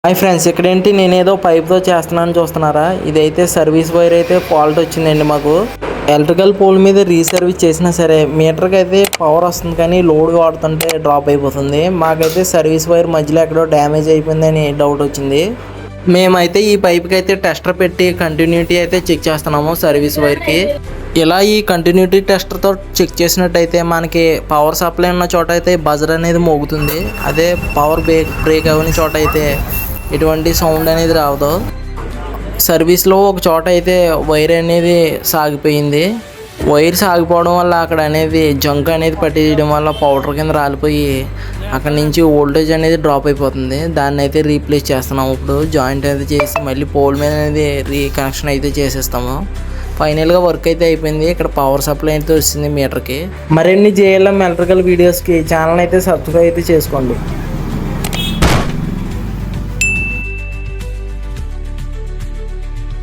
Hi friends, ఇక్కడేంటి నేనేదో పైప్తో చేస్తున్నాను చూస్తున్నారా? ఇదైతే సర్వీస్ వైర్ అయితే ఫాల్ట్ వచ్చిందండి మాకు. ఎలక్ట్రికల్ పోల్ మీద రీసర్వీస్ చేసినా సరే మీటర్కి అయితే పవర్ వస్తుంది, కానీ లోడ్ వాడుతుంటే డ్రాప్ అయిపోతుంది. మాకైతే సర్వీస్ వైర్ మధ్యలో ఎక్కడో డ్యామేజ్ అయిపోయిందని డౌట్ వచ్చింది. మేమైతే ఈ పైప్కి అయితే టెస్టర్ పెట్టి కంటిన్యూటీ అయితే చెక్ చేస్తున్నాము సర్వీస్ వైర్కి. ఇలా ఈ కంటిన్యూటీ టెస్టర్తో చెక్ చేసినట్టయితే మనకి పవర్ సప్లై ఉన్న చోట అయితే బజర్ అనేది మోగుతుంది. అదే పవర్ బ్రేక్ అవ్వని చోట అయితే ఎటువంటి సౌండ్ అనేది రావదు. సర్వీస్లో ఒక చోట అయితే వైర్ అనేది సాగిపోయింది. వైర్ సాగిపోవడం వల్ల అక్కడ అనేది జంక్ అనేది పట్టేయడం వల్ల పౌడర్ కింద రాలిపోయి అక్కడ నుంచి వోల్టేజ్ అనేది డ్రాప్ అయిపోతుంది. దాన్ని అయితే రీప్లేస్ చేస్తున్నాము. ఇప్పుడు జాయింట్ అయితే చేసి మళ్ళీ పోల్ మీద అనేది రీకనెక్షన్ అయితే చేసేస్తాము. ఫైనల్గా వర్క్ అయితే అయిపోయింది. ఇక్కడ పవర్ సప్లై అయితే వస్తుంది మీటర్కి. మరిన్ని JLM ఎలక్ట్రికల్ వీడియోస్కి ఛానల్ అయితే సబ్స్క్రైబ్ అయితే చేసుకోండి.